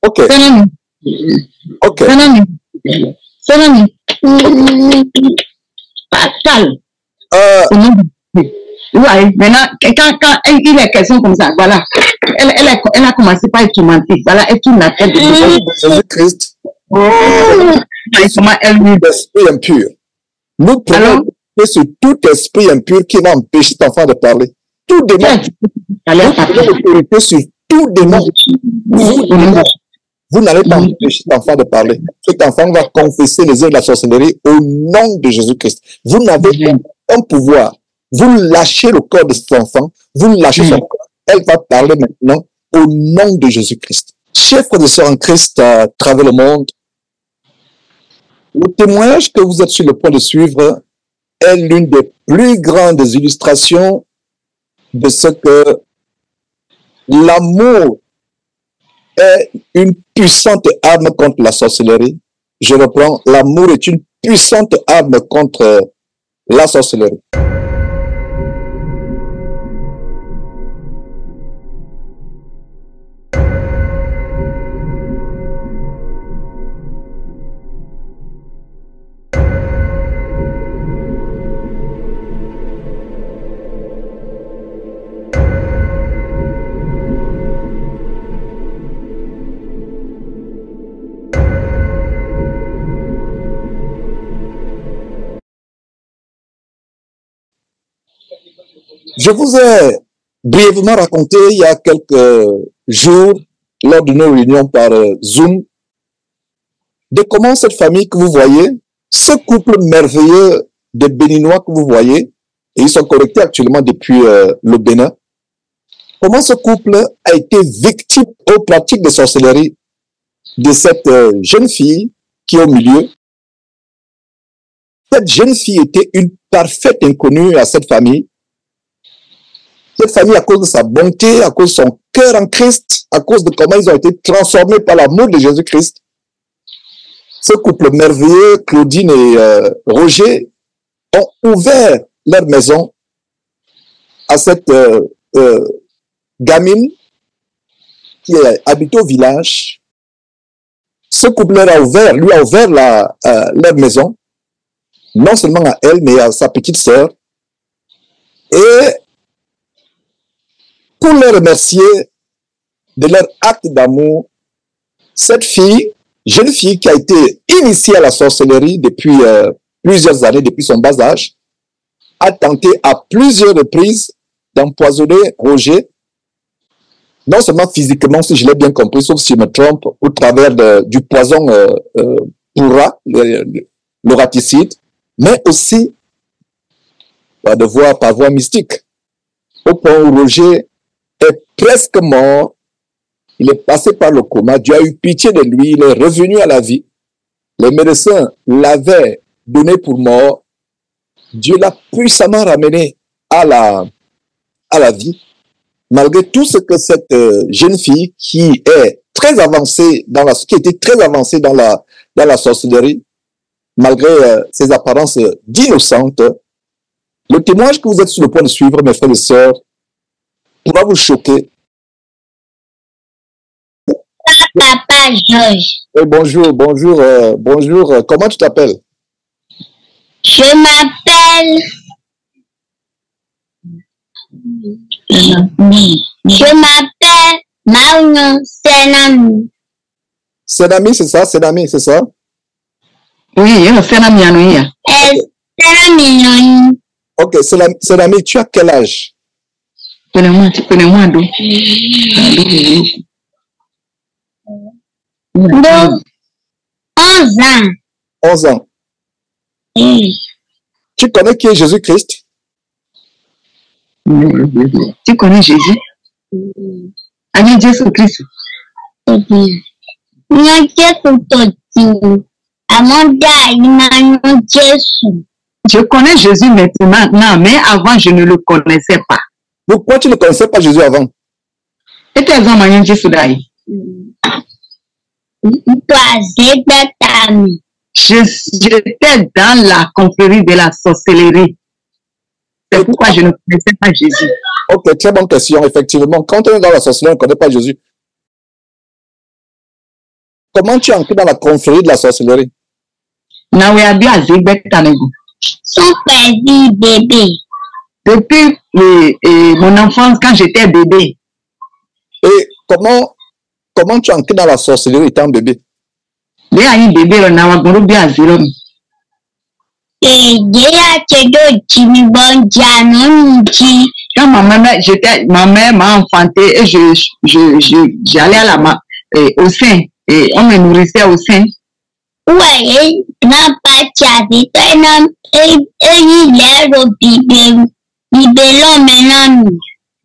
Ok. Ok. Ouais, maintenant, quand il est question comme ça, voilà, elle a commencé par être tourmentée. Voilà, elle tourne la tête de Jésus-Christ. Comment elle lui L'esprit impur. Nous prenons sur tout esprit impur qui va empêcher cet enfant de parler. Tout démon. L'autorité sur tout démon. Vous n'allez pas empêcher cet enfant de parler. Cet enfant va confesser les œuvres de la sorcellerie au nom de Jésus-Christ. Vous n'avez aucun pouvoir. Vous lâchez le corps de cet enfant. Vous lâchez son corps. Elle va parler maintenant au nom de Jésus-Christ. Chers frères et sœurs en Christ à travers le monde, le témoignage que vous êtes sur le point de suivre est l'une des plus grandes illustrations de ce que l'amour est une puissante arme contre la sorcellerie. Je reprends, l'amour est une puissante arme contre la sorcellerie. Je vous ai brièvement raconté il y a quelques jours, lors de nos réunions par Zoom, de comment cette famille que vous voyez, ce couple merveilleux de Béninois que vous voyez, et ils sont connectés actuellement depuis le Bénin, comment ce couple a été victime aux pratiques de sorcellerie de cette jeune fille qui est au milieu. Cette jeune fille était une parfaite inconnue à cette famille. Cette famille, à cause de sa bonté, à cause de son cœur en Christ, à cause de comment ils ont été transformés par l'amour de Jésus-Christ, ce couple merveilleux, Claudine et Roger, ont ouvert leur maison à cette gamine qui habite au village. Ce couple lui a ouvert leur maison, non seulement à elle, mais à sa petite sœur. Et pour les remercier de leur acte d'amour, cette fille, jeune fille qui a été initiée à la sorcellerie depuis plusieurs années, depuis son bas âge, a tenté à plusieurs reprises d'empoisonner Roger, non seulement physiquement, si je l'ai bien compris, sauf si je me trompe, au travers du poison pourra, le raticide, mais aussi par voie mystique, au point où Roger est presque mort. Il est passé par le coma. Dieu a eu pitié de lui. Il est revenu à la vie. Les médecins l'avaient donné pour mort. Dieu l'a puissamment ramené à la vie. Malgré tout ce que cette jeune fille qui est très avancée qui était très avancée dans la sorcellerie, malgré ses apparences d'innocente, le témoignage que vous êtes sur le point de suivre, mes frères et sœurs, pourra vous choquer. Papa Georges. Bonjour. Comment tu t'appelles? Je m'appelle Marion Senami. Senami, c'est ça? Senami, c'est ça? Oui, Senami Anouia. Senami. Ok, Senami, tu as quel âge? Tu connais moi d'où? 11 ans. 11 ans. Oui. Tu connais qui est Jésus-Christ? Tu connais Jésus? Ami Jésus-Christ. Je connais Jésus maintenant, mais avant je ne le connaissais pas. Pourquoi tu ne connaissais pas Jésus avant? J'étais dans la confrérie de la sorcellerie. C'est pourquoi je ne connaissais pas Jésus. Ok, très bonne question. Effectivement, quand on est dans la sorcellerie, on ne connaît pas Jésus. comment tu es entré dans la confrérie de la sorcellerie? Son père bébé. Depuis mon enfance, quand j'étais bébé. Et comment tu es entré dans la sorcellerie étant bébé? Quand ma mère m'a enfanté et j'allais à au sein et on me nourrissait au sein. Ouais, n'a pas tchadé,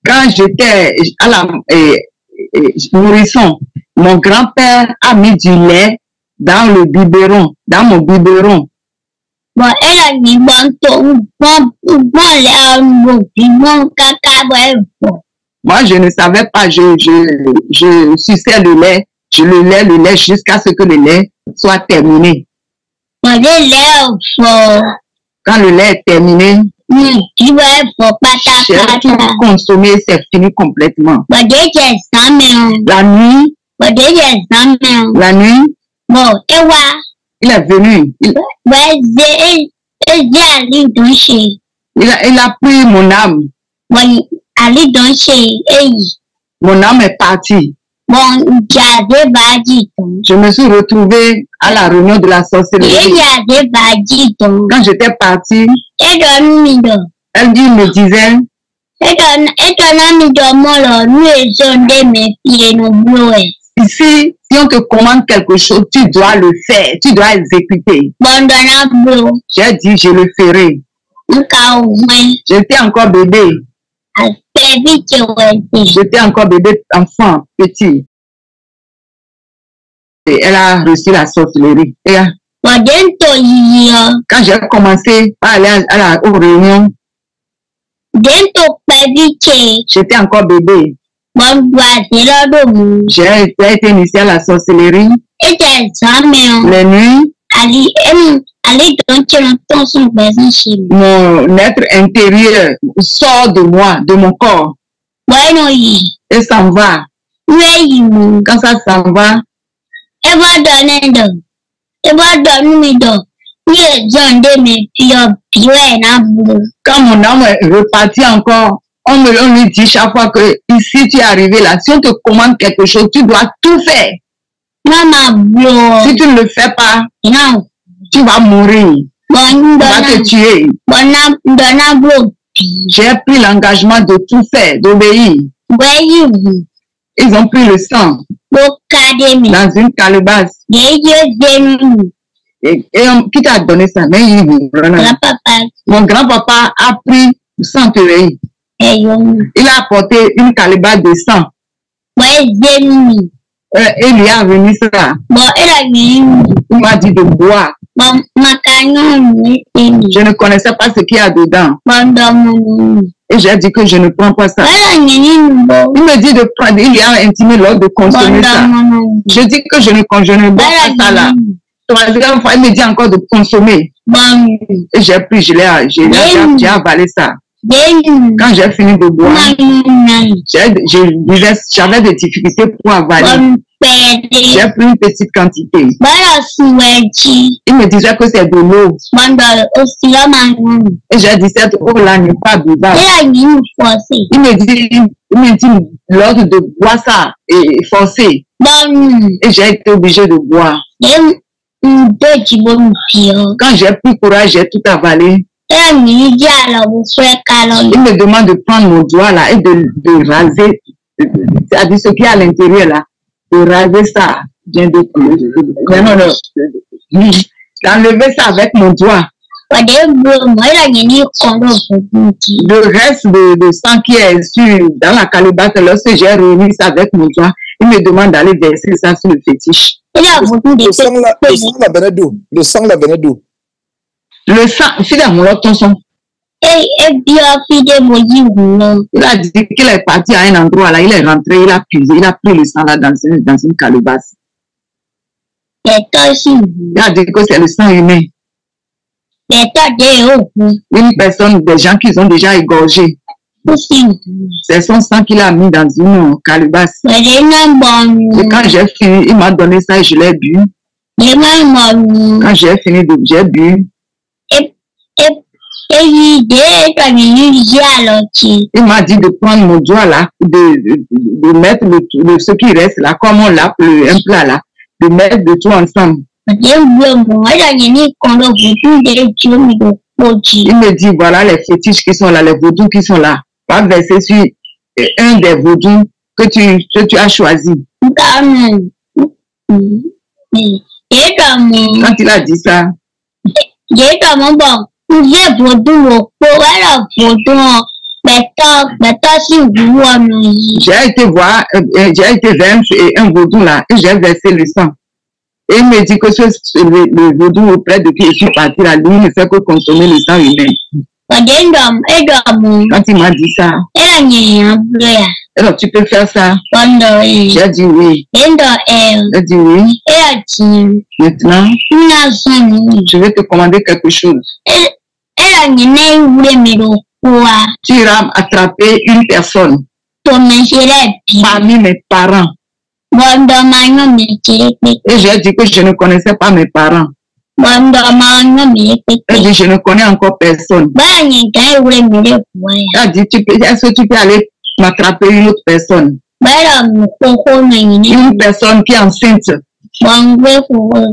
quand j'étais à la nourrisson, mon grand-père a mis du lait dans le biberon, dans mon biberon. Bon, elle a dit Moi, je ne savais pas, je suçais le lait, le lait jusqu'à ce que le lait soit terminé. Quand le lait est terminé, j'ai tout consommé, c'est fini complètement. La nuit, bon, il est venu. Il a pris mon âme. Mon âme est partie. Je me suis retrouvée à la réunion de la sorcellerie. Quand j'étais partie, elle me disait, ici, si on te commande quelque chose, tu dois le faire, tu dois exécuter. J'ai dit, je le ferai. J'étais encore bébé. J'étais encore bébé, enfant, petit. Et elle a reçu la sorcellerie. Quand j'ai commencé à aller aux réunions, j'étais encore bébé. J'ai été initié à la sorcellerie. Les nuits, mon être intérieur sort de moi, de mon corps, et s'en va. Quand ça s'en va, quand mon âme est repartie encore, on lui dit chaque fois que ici tu es arrivé là, si on te commande quelque chose, tu dois tout faire. Si tu ne le fais pas, tu vas mourir. On va te tuer. J'ai pris l'engagement de tout faire, d'obéir. Ils ont pris le sang dans une calebasse. Et qui t'a donné ça? Mon grand-papa a pris le sang. Il a apporté une calebasse de sang. Et lui a remis ça. Il m'a dit de boire. Je ne connaissais pas ce qu'il y a dedans. Et j'ai dit que je ne prends pas ça. Il me dit de prendre, il lui a intimé l'ordre de consommer ça. Je dis que je ne bois pas ça là. Troisième fois, il me dit encore de consommer. Et j'ai pris, j'ai avalé ça. Quand j'ai fini de boire, j'avais des difficultés pour avaler. J'ai pris une petite quantité. Il me disait que c'est de l'eau. Et j'ai dit cette eau-là n'est pas buvable. Il me dit l'ordre de boire ça et forcer. Et j'ai été obligée de boire. Quand j'ai pris courage, j'ai tout avalé. Il me demande de prendre mon doigt là et de raser, c'est-à-dire ce qui est à l'intérieur là, de raser ça. D'enlever ça avec mon doigt. Le reste de sang qui est dans la calebasse, lorsque j'ai remis ça avec mon doigt, il me demande d'aller verser ça sur le fétiche. Le sang là venait d'où? Le sang, c'est dans mon autre son. Il a dit qu'il est parti à un endroit là, il est rentré, il a puisé, il a pris le sang là dans une calebasse. Il a dit que c'est le sang humain. Une personne, des gens qui ont déjà égorgé. C'est son sang qu'il a mis dans une calebasse. Et quand j'ai fini, il m'a donné ça et je l'ai bu. Quand j'ai fini, j'ai bu. Il m'a dit de prendre mon doigt là, de mettre ce qui reste là, comme on l'a un plat là, de mettre de tout ensemble. Il me dit, voilà les fétiches qui sont là, les vaudous qui sont là. Va verser sur un des vaudous que tu as choisi. Quand il a dit ça, j'ai été voir, j'ai été vers un vaudou là et j'ai versé le sang. Et il me dit que le vaudou auprès de qui je suis parti là, lui ne fait que consommer le sang humain. Quand il m'a dit ça, alors tu peux faire ça? J'ai dit oui. J'ai dit oui. Maintenant, je vais te commander quelque chose. Tu iras attraper une personne parmi mes parents. Et j'ai dit que je ne connaissais pas mes parents. Elle dit, je ne connais encore personne. Elle dit, est-ce que tu peux aller m'attraper une autre personne? Une personne qui est enceinte.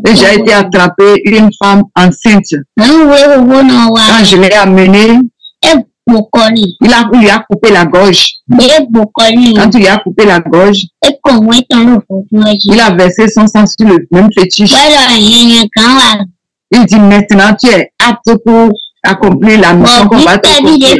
Et j'ai été attraper une femme enceinte. Quand je l'ai amenée, il lui a coupé la gorge. Quand il lui a coupé la gorge, il a versé son sang sur le même fétiche. Il dit maintenant tu es apte pour accomplir la mission qu'on va te confier.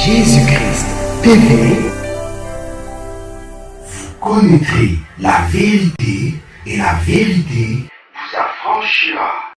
Jésus-Christ TV, vous connaîtrez la vérité et la vérité vous affranchira.